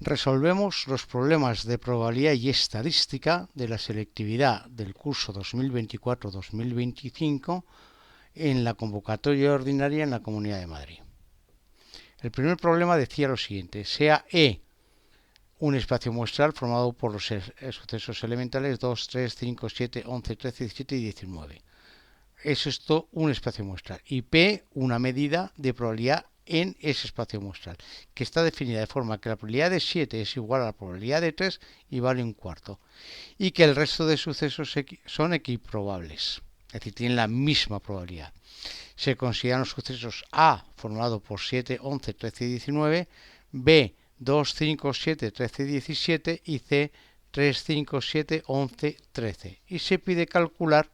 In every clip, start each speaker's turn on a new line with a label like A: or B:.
A: Resolvemos los problemas de probabilidad y estadística de la selectividad del curso 2024-2025 en la convocatoria ordinaria en la Comunidad de Madrid. El primer problema decía lo siguiente: sea E un espacio muestral formado por los sucesos elementales 2, 3, 5, 7, 11, 13, 17 y 19. Es esto un espacio muestral. Y P una medida de probabilidad en ese espacio muestral, que está definida de forma que la probabilidad de 7 es igual a la probabilidad de 3 y vale un cuarto. Y que el resto de sucesos son equiprobables, es decir, tienen la misma probabilidad. Se consideran los sucesos A formado por 7, 11, 13 y 19, B 2, 5, 7, 13 y 17 y C 3, 5, 7, 11, 13. Y se pide calcular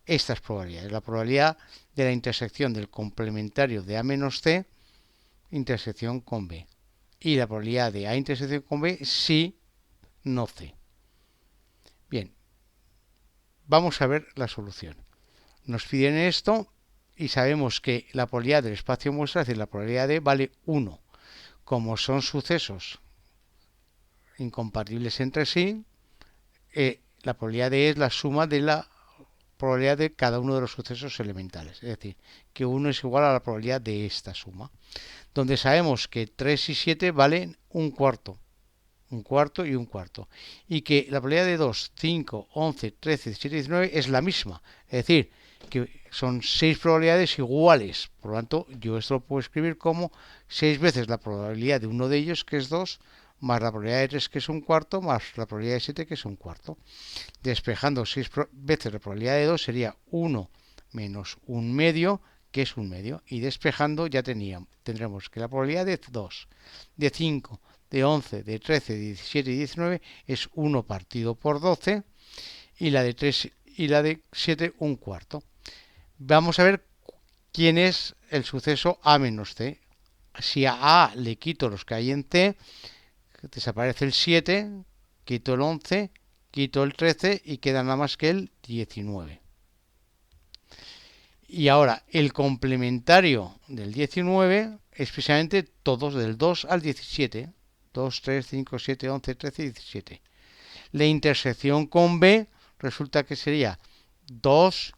A: estas probabilidades. La probabilidad de la intersección del complementario de A menos C intersección con B. Y la probabilidad de A intersección con B sí, no C. Bien, vamos a ver la solución. Nos piden esto y sabemos que la probabilidad del espacio muestra, es decir, la probabilidad de vale 1. Como son sucesos incompatibles entre sí, la probabilidad de es la suma de la probabilidad de cada uno de los sucesos elementales. Es decir, que 1 es igual a la probabilidad de esta suma. Donde sabemos que 3 y 7 valen un cuarto y un cuarto. Y que la probabilidad de 2, 5, 11, 13, 17 y 19 es la misma. Es decir, que son 6 probabilidades iguales. Por lo tanto, yo esto lo puedo escribir como 6 veces la probabilidad de uno de ellos, que es 2, más la probabilidad de 3, que es un cuarto, más la probabilidad de 7, que es un cuarto. Despejando 6 veces la probabilidad de 2 sería 1 menos un medio, que es un medio. Y despejando ya tendremos que la probabilidad de 2, de 5, de 11, de 13, de 17 y 19 es 1 partido por 12 y la de 3 y la de 7 un cuarto. Vamos a ver quién es el suceso A menos C. Si a A le quito los que hay en C, desaparece el 7, quito el 11, quito el 13 y queda nada más que el 19. Y ahora, el complementario del 19 es precisamente todos del 2 al 17. 2, 3, 5, 7, 11, 13 y 17. La intersección con B resulta que sería 2,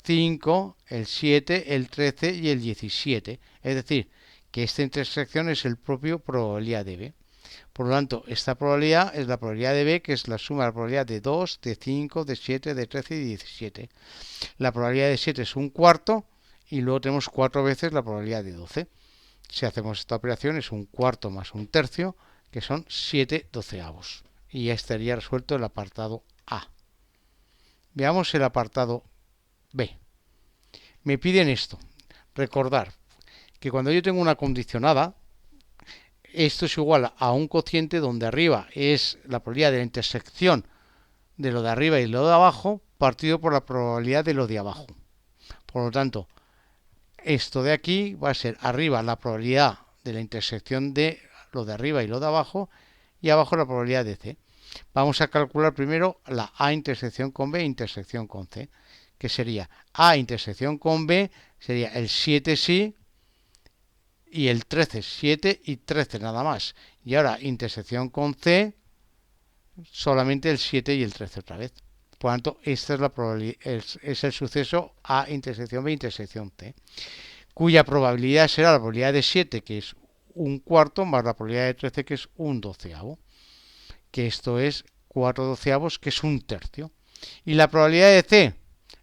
A: 5, el 7, el 13 y el 17. Es decir, que esta intersección es el propio probabilidad de B. Por lo tanto, esta probabilidad es la probabilidad de B, que es la suma de la probabilidad de 2, de 5, de 7, de 13 y 17. La probabilidad de 7 es un cuarto y luego tenemos 4 veces la probabilidad de 12. Si hacemos esta operación es un cuarto más un tercio, que son 7 doceavos. Y ya estaría resuelto el apartado A. Veamos el apartado B. Me piden esto. Recordar que cuando yo tengo una condicionada, esto es igual a un cociente donde arriba es la probabilidad de la intersección de lo de arriba y lo de abajo partido por la probabilidad de lo de abajo. Por lo tanto, esto de aquí va a ser arriba la probabilidad de la intersección de lo de arriba y lo de abajo y abajo la probabilidad de C. Vamos a calcular primero la A intersección con B intersección con C, que sería A intersección con B, sería el 7 sí y el 13, 7 y 13 nada más. Y ahora intersección con C, solamente el 7 y el 13 otra vez. Por lo tanto, esta es la probabilidad, es el suceso A intersección B intersección C, cuya probabilidad será la probabilidad de 7, que es un cuarto, más la probabilidad de 13, que es un doceavo, que esto es 4 doceavos, que es un tercio. Y la probabilidad de C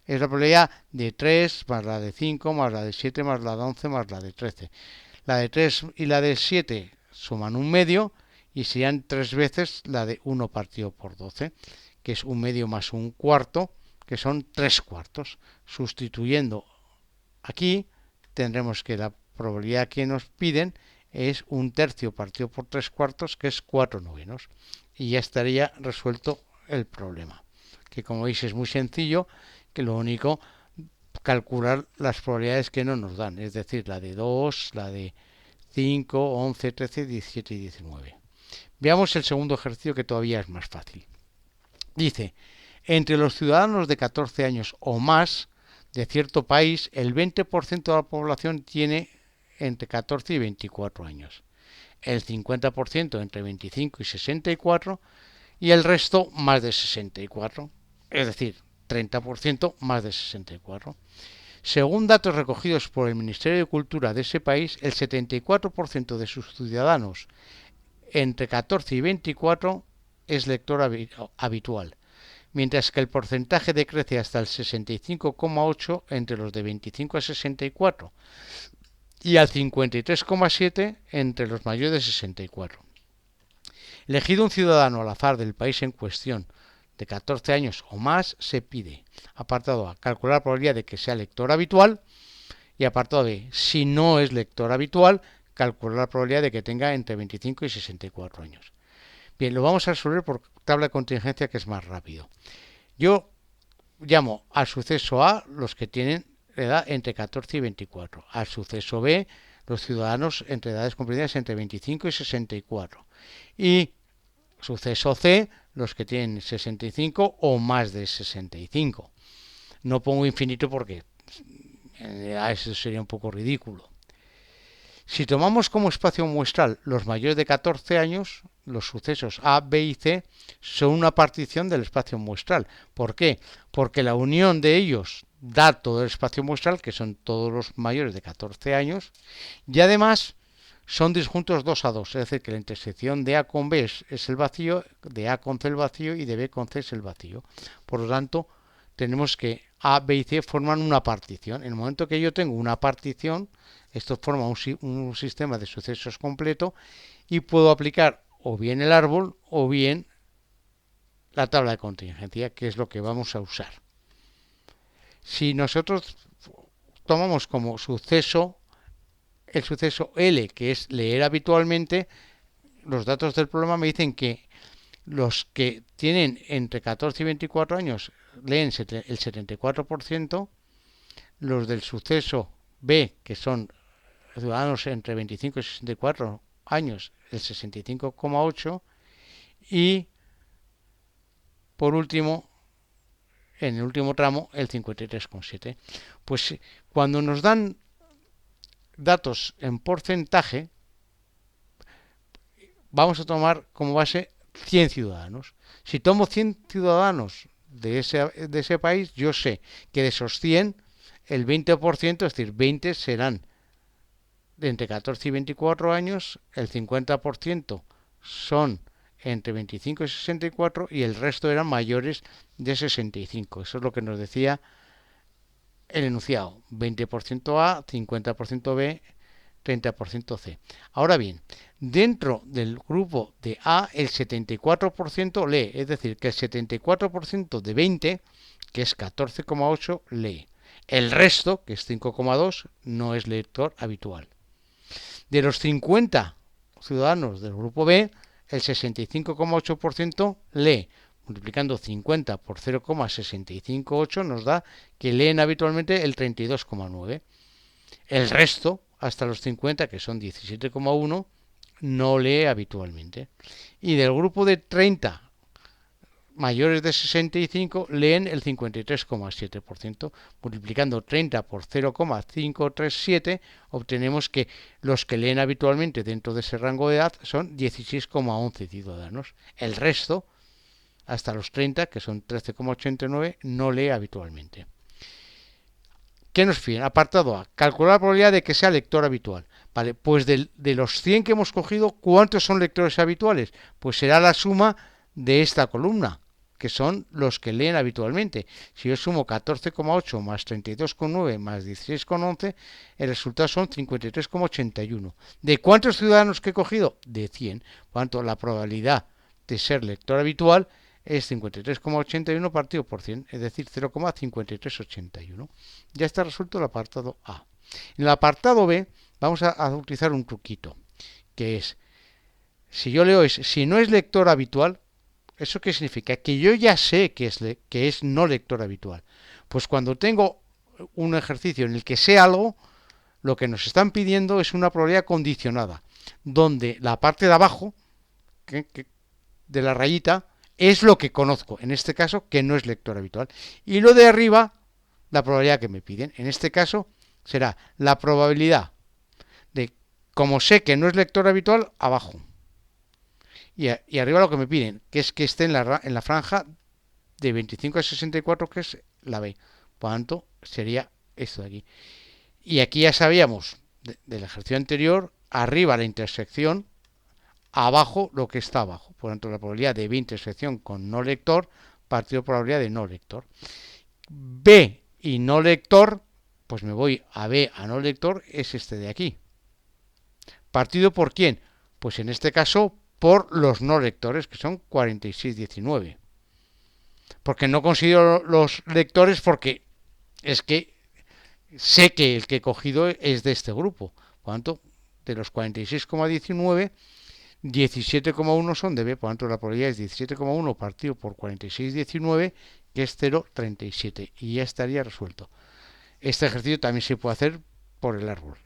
A: es la probabilidad de 3 más la de 5 más la de 7 más la de 11 más la de 13. La de 3 y la de 7 suman un medio y serían 3 veces la de 1 partido por 12, que es un medio más un cuarto, que son 3 cuartos. Sustituyendo aquí tendremos que la probabilidad que nos piden es un tercio partido por 3 cuartos, que es 4 novenos. Y ya estaría resuelto el problema, que como veis es muy sencillo, que lo único calcular las probabilidades que no nos dan, es decir, la de 2, la de 5, 11, 13, 17 y 19. Veamos el segundo ejercicio, que todavía es más fácil. Dice, entre los ciudadanos de 14 años o más de cierto país, el 20% de la población tiene entre 14 y 24 años. el 50% entre 25 y 64 y el resto más de 64, es decir, 30% más de 64. Según datos recogidos por el Ministerio de Cultura de ese país, el 74% de sus ciudadanos entre 14 y 24 es lector habitual, mientras que el porcentaje decrece hasta el 65,8 entre los de 25 a 64 y al 53,7 entre los mayores de 64. Elegido un ciudadano al azar del país en cuestión de 14 años o más, se pide, apartado A, calcular la probabilidad de que sea lector habitual, y apartado B, si no es lector habitual, calcular la probabilidad de que tenga entre 25 y 64 años. Bien, lo vamos a resolver por tabla de contingencia, que es más rápido. Yo llamo al suceso A los que tienen edad entre 14 y 24, al suceso B los ciudadanos entre edades comprendidas entre 25 y 64 y suceso C los que tienen 65 o más de 65. No pongo infinito porque eso sería un poco ridículo. Si tomamos como espacio muestral los mayores de 14 años, los sucesos A, B y C son una partición del espacio muestral. ¿Por qué? Porque la unión de ellos da todo el espacio muestral, que son todos los mayores de 14 años, y además son disjuntos 2 a 2, es decir, que la intersección de A con B es el vacío, de A con C el vacío y de B con C es el vacío. Por lo tanto, tenemos que A, B y C forman una partición. En el momento que yo tengo una partición, esto forma un sistema de sucesos completo y puedo aplicar o bien el árbol o bien la tabla de contingencia, que es lo que vamos a usar. Si nosotros tomamos como suceso el suceso L, que es leer habitualmente, los datos del problema me dicen que los que tienen entre 14 y 24 años leen el 74%, los del suceso B, que son ciudadanos entre 25 y 64 años, el 65,8%, y por último, en el último tramo, el 53,7%. Pues cuando nos dan datos en porcentaje, vamos a tomar como base 100 ciudadanos. Si tomo 100 ciudadanos de ese país, yo sé que de esos 100, el 20%, es decir, 20 serán de entre 14 y 24 años, el 50% son entre 25 y 64 y el resto eran mayores de 65. Eso es lo que nos decía el enunciado. 20% A, 50% B, 30% C. Ahora bien, dentro del grupo de A, el 74% lee, es decir, que el 74% de 20, que es 14,8, lee. El resto, que es 5,2, no es lector habitual. De los 50 ciudadanos del grupo B, el 65,8% lee. Multiplicando 50 por 0,658 nos da que leen habitualmente el 32,9. El resto, hasta los 50, que son 17,1, no lee habitualmente. Y del grupo de 30 mayores de 65 leen el 53,7%. Multiplicando 30 por 0,537 obtenemos que los que leen habitualmente dentro de ese rango de edad son 16,11 ciudadanos. El resto, hasta los 30, que son 13,89, no lee habitualmente. ¿Qué nos piden? Apartado A, calcular la probabilidad de que sea lector habitual. Vale, pues de los 100 que hemos cogido, ¿cuántos son lectores habituales? Pues será la suma de esta columna, que son los que leen habitualmente. Si yo sumo 14,8 más 32,9 más 16,11, el resultado son 53,81. ¿De cuántos ciudadanos que he cogido? De 100. Por lo tanto, la probabilidad de ser lector habitual es 53,81 partido por 100, es decir, 0,5381. Ya está resuelto el apartado A. En el apartado B vamos a utilizar un truquito, que es, si yo leo si no es lector habitual, ¿eso qué significa? Que yo ya sé que es no lector habitual. Pues cuando tengo un ejercicio en el que sé algo, lo que nos están pidiendo es una probabilidad condicionada, donde la parte de abajo de la rayita es lo que conozco, en este caso que no es lector habitual, y lo de arriba la probabilidad que me piden. En este caso será la probabilidad de Como sé que no es lector habitual, abajo. Y arriba lo que me piden, que es que esté en la franja de 25 a 64, que es la B. Por lo tanto, sería esto de aquí. Y aquí ya sabíamos del ejercicio anterior, arriba la intersección, abajo lo que está abajo. Por lo tanto, la probabilidad de B intersección con no lector partido por probabilidad de no lector. B y no lector, pues me voy a B a no lector, es este de aquí. ¿Partido por quién? Pues en este caso por los no lectores, que son 46,19. Porque no considero los lectores porque es que sé que el que he cogido es de este grupo. Por lo tanto, de los 46,19, 17,1 son de B. Por lo tanto, la probabilidad es 17,1 partido por 46,19, que es 0,37. Y ya estaría resuelto. Este ejercicio también se puede hacer por el árbol.